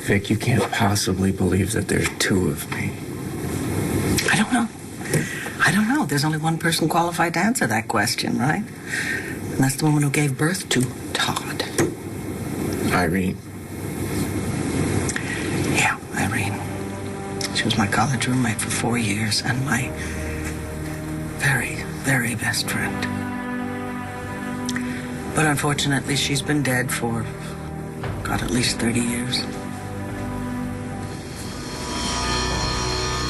Vic, you can't possibly believe that there's two of me. I don't know. There's only one person qualified to answer that question, right? And that's the woman who gave birth to Todd. Irene. Yeah, Irene. She was my college roommate for 4 years and my very, very best friend. But unfortunately, she's been dead for, God, at least 30 years.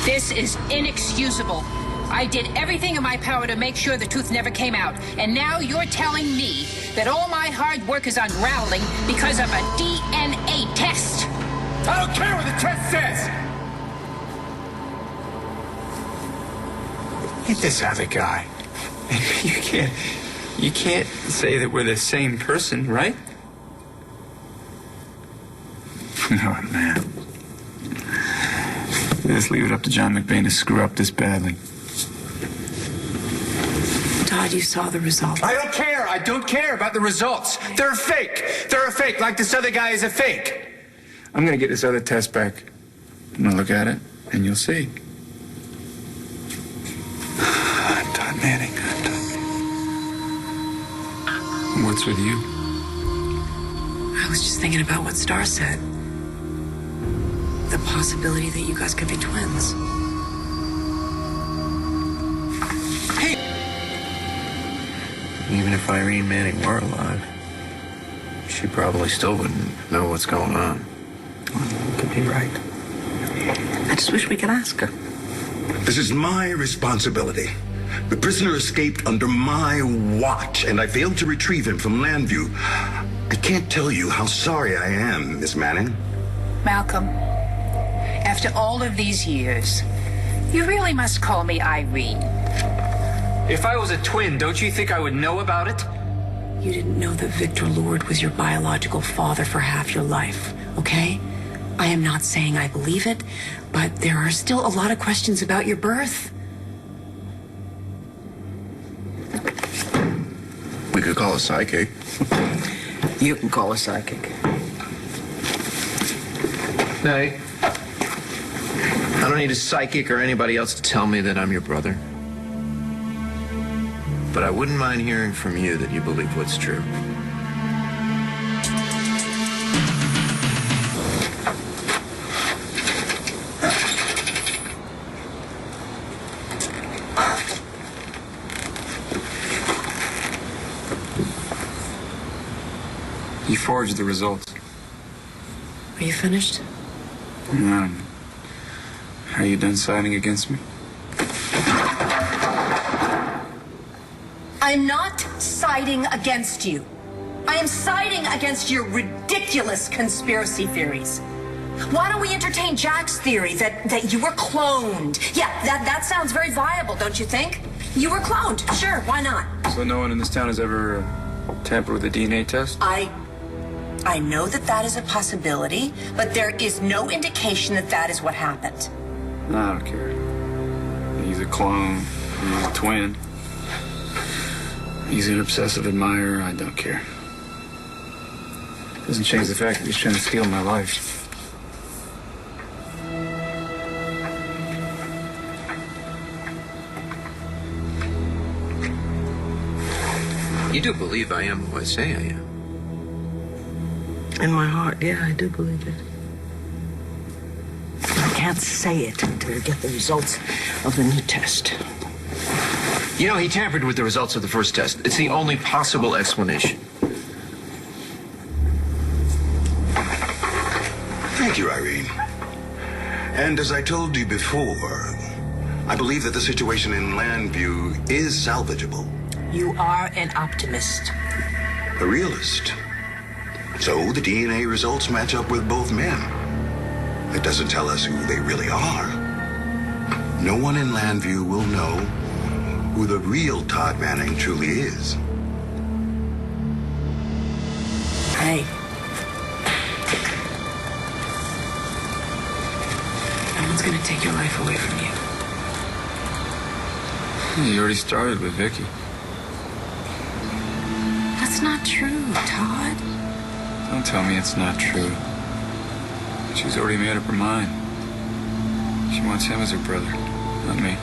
This is inexcusable. I did everything in my power to make sure the truth never came out. And now you're telling me that all my hard work is unraveling because of a DNA test. I don't care what the test says! Get this other guy. You can't say that we're the same person, right? Oh, man. Just leave it up to John McBain to screw up this badly. Todd, you saw the results. I don't care. I don't care about the results. They're fake. They're a fake, like this other guy is a fake. I'm gonna get this other test back. I'm gonna look at it, and you'll see. I'm Todd Manning. I'm Todd Manning. What's with you? I was just thinking about what Star said. The possibility that you guys could be twins. Hey! Even if Irene Manning were alive, she probably still wouldn't know what's going on. Well, you could be right. I just wish we could ask her. This is my responsibility. The prisoner escaped under my watch, and I failed to retrieve him from Landview. I can't tell you how sorry I am, Miss Manning. Malcolm, after all of these years, you really must call me Irene. If I was a twin, don't you think I would know about it? You didn't know that Victor Lord was your biological father for half your life, okay? I am not saying I believe it, but there are still a lot of questions about your birth. We could call a psychic. You can call a psychic. No, I don't need a psychic or anybody else to tell me that I'm your brother. But I wouldn't mind hearing from you that you believe what's true. You forged the results. Are you finished? Are you done siding against me? I'm not siding against you. I am siding against your ridiculous conspiracy theories. Why don't we entertain Jack's theory that you were cloned? Yeah, that sounds very viable, don't you think? You were cloned. Sure, why not? So no one in this town has ever tampered with a DNA test? I know that is a possibility, but there is no indication that is what happened. No, I don't care. He's a clone. He's a twin. He's an obsessive admirer. I don't care. Doesn't change the fact that he's trying to steal my life. You do believe I am who I say I am? In my heart, yeah, I do believe it. I can't say it until I get the results of the new test. You know, he tampered with the results of the first test. It's the only possible explanation. Thank you, Irene. And as I told you before, I believe that the situation in Landview is salvageable. You are an optimist. A realist. So the DNA results match up with both men. It doesn't tell us who they really are. No one in Landview will know who the real Todd Manning truly is. Hey. No one's gonna take your life away from you. You already started with Vicky. That's not true, Todd. Don't tell me it's not true. She's already made up her mind. She wants him as her brother, not me.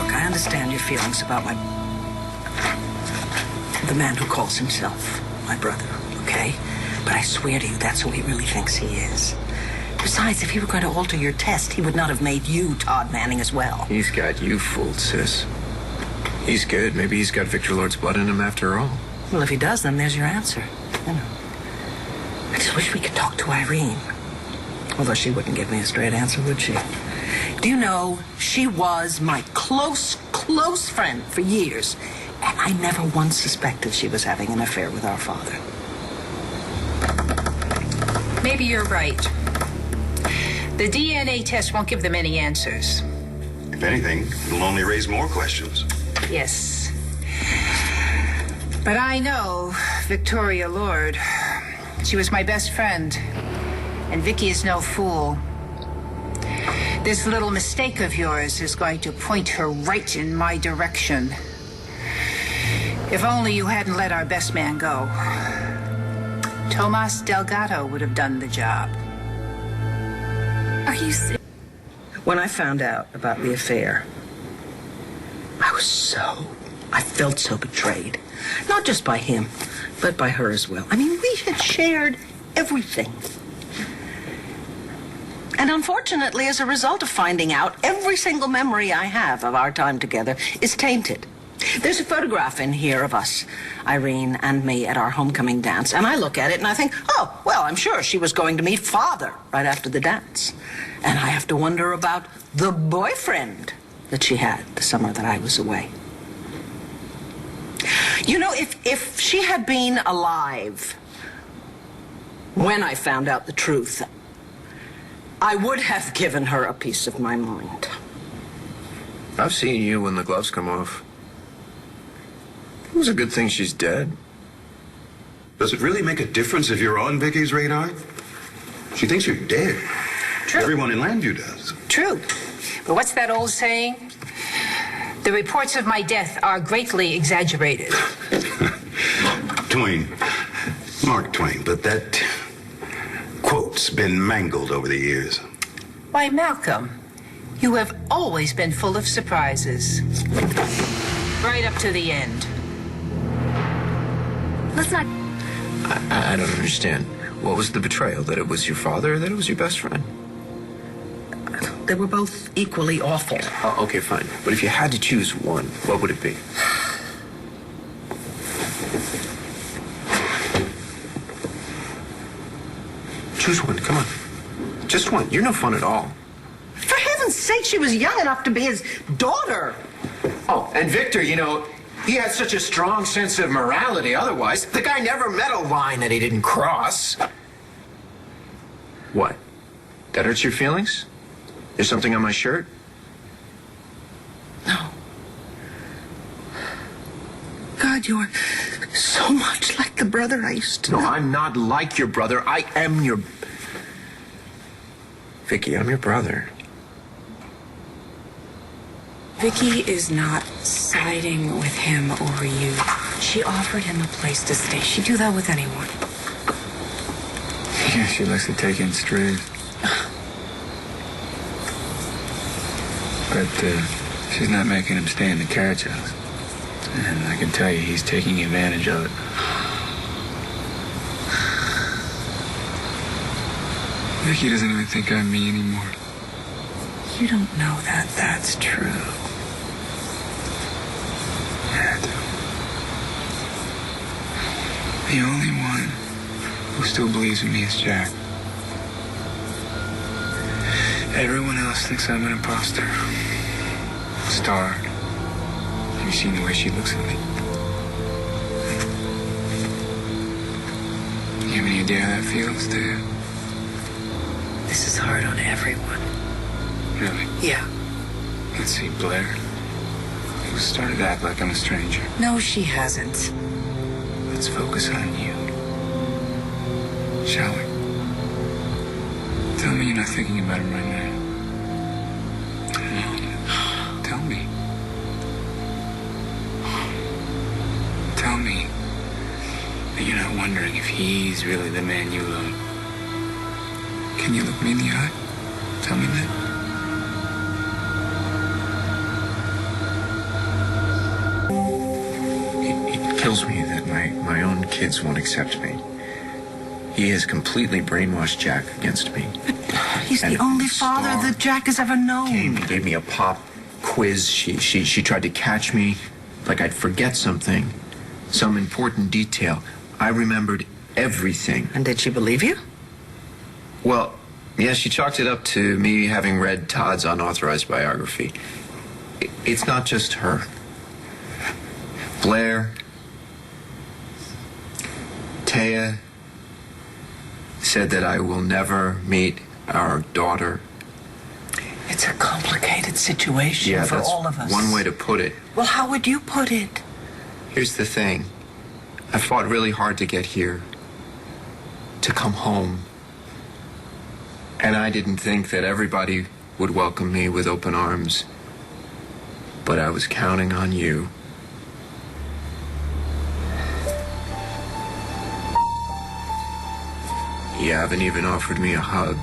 Look, I understand your feelings about the man who calls himself my brother, okay? But I swear to you, that's who he really thinks he is. Besides, if he were going to alter your test, he would not have made you Todd Manning as well. He's got you fooled, sis. He's good. Maybe he's got Victor Lord's blood in him after all. Well, if he does, then there's your answer. You know. I just wish we could talk to Irene. Although she wouldn't give me a straight answer, would she? Do you know, she was my close friend for years. And I never once suspected she was having an affair with our father. Maybe you're right. The DNA test won't give them any answers. If anything, it'll only raise more questions. Yes. But I know Victoria Lord. She was my best friend. And Vicky is no fool. This little mistake of yours is going to point her right in my direction. If only you hadn't let our best man go. Tomas Delgado would have done the job. Are you serious? When I found out about the affair, I felt so betrayed. Not just by him, but by her as well. I mean, we had shared everything. And unfortunately, as a result of finding out, every single memory I have of our time together is tainted. There's a photograph in here of us, Irene and me, at our homecoming dance. And I look at it and I think, oh, well, I'm sure she was going to meet Father right after the dance. And I have to wonder about the boyfriend that she had the summer that I was away. You know, if she had been alive when I found out the truth, I would have given her a piece of my mind. I've seen you when the gloves come off. It was a good thing she's dead. Does it really make a difference if you're on Vicky's radar? She thinks you're dead. True. Everyone in Landview does. True. But what's that old saying? The reports of my death are greatly exaggerated. Twain. Mark Twain. But that quote's been mangled over the years. Why, Malcolm, you have always been full of surprises. Right up to the end. Let's not. I don't understand. What was the betrayal? That it was your father or that it was your best friend? They were both equally awful. Oh, okay, fine. But if you had to choose one, what would it be? Choose one, come on. Just one. You're no fun at all. For heaven's sake, she was young enough to be his daughter. Oh, and Victor, you know, he had such a strong sense of morality otherwise. The guy never met a line that he didn't cross. What? That hurts your feelings? There's something on my shirt? No. God, you're so much like the brother I used to know. No, I'm not like your brother. I am your... Vicky, I'm your brother. Vicky is not siding with him over you. She offered him a place to stay. She'd do that with anyone. Yeah, she likes to take in strays. But she's not making him stay in the carriage house. And I can tell you he's taking advantage of it. Vicky doesn't even think I'm me anymore. You don't know that that's true. Yeah, I do. The only one who still believes in me is Jack. Everyone else thinks I'm an imposter. Star. Have you seen the way she looks at me? You have any idea how that feels, do you? This is hard on everyone. Really? Yeah. Let's see, Blair. Who started to act like I'm a stranger? No, she hasn't. Let's focus on you. Shall we? Tell me you're not thinking about him right now. Tell me. Tell me that you're not wondering if he's really the man you love. Can you look me in the eye? Tell me that. It kills me that my own kids won't accept me. He has completely brainwashed Jack against me. He's the only father that Jack has ever known. Gave me a pop quiz. She tried to catch me like I'd forget something, some important detail. I remembered everything. And did she believe you? Well, yeah, she chalked it up to me having read Todd's unauthorized biography. It's not just her. Blair, Taya said that I will never meet our daughter. It's a complicated situation for all of us. One way to put it. Well, how would you put it? Here's the thing. I fought really hard to get here, to come home. And I didn't think that everybody would welcome me with open arms. But I was counting on you. You haven't even offered me a hug.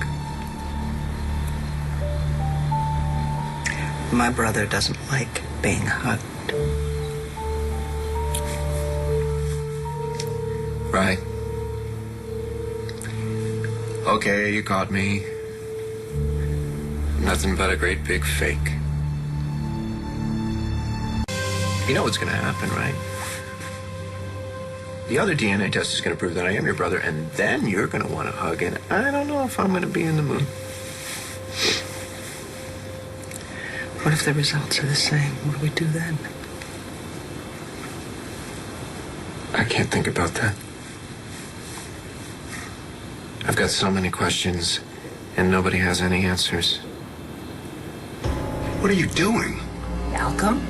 My brother doesn't like being hugged. Right. Okay, you caught me. Nothing but a great big fake. You know what's gonna happen, right? The other DNA test is gonna prove that I am your brother, and then you're gonna want a hug, and I don't know if I'm gonna be in the mood. What if the results are the same? What do we do then? I can't think about that. I've got so many questions, and nobody has any answers. What are you doing? Malcolm?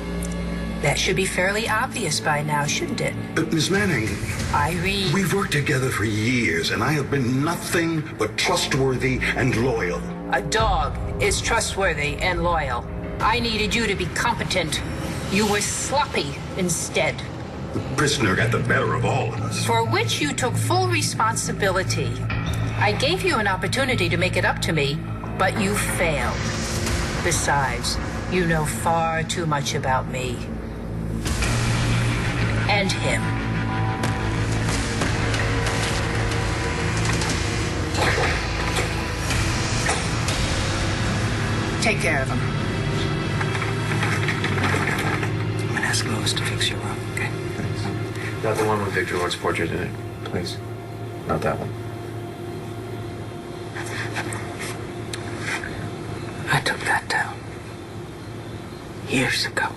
That should be fairly obvious by now, shouldn't it? Miss Manning, Irene. we've worked together for years, and I have been nothing but trustworthy and loyal. A dog is trustworthy and loyal. I needed you to be competent. You were sloppy instead. The prisoner got the better of all of us. For which you took full responsibility. I gave you an opportunity to make it up to me, but you failed. Besides, you know far too much about me. And him. Take care of him. I'm gonna ask Lois to fix your room, okay? Thanks. Not the one with Victor Lord's portrait in it, please. Not that one. I took that down years ago.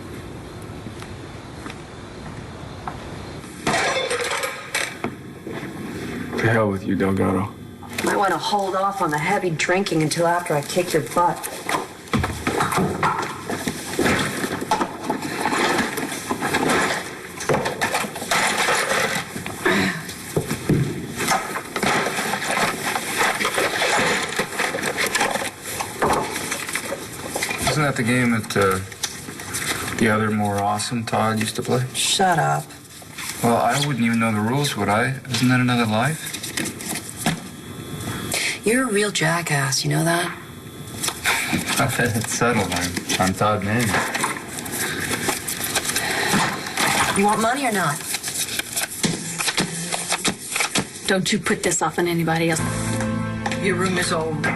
To hell with you, Delgado. Might want to hold off on the heavy drinking until after I kick your butt. Isn't that the game that the other more awesome Todd used to play? Shut up. Well, I wouldn't even know the rules, would I? Isn't that another life? You're a real jackass, you know that? I bet it's settled. I'm Todd Manning. You want money or not? Don't you put this off on anybody else. Your room is old.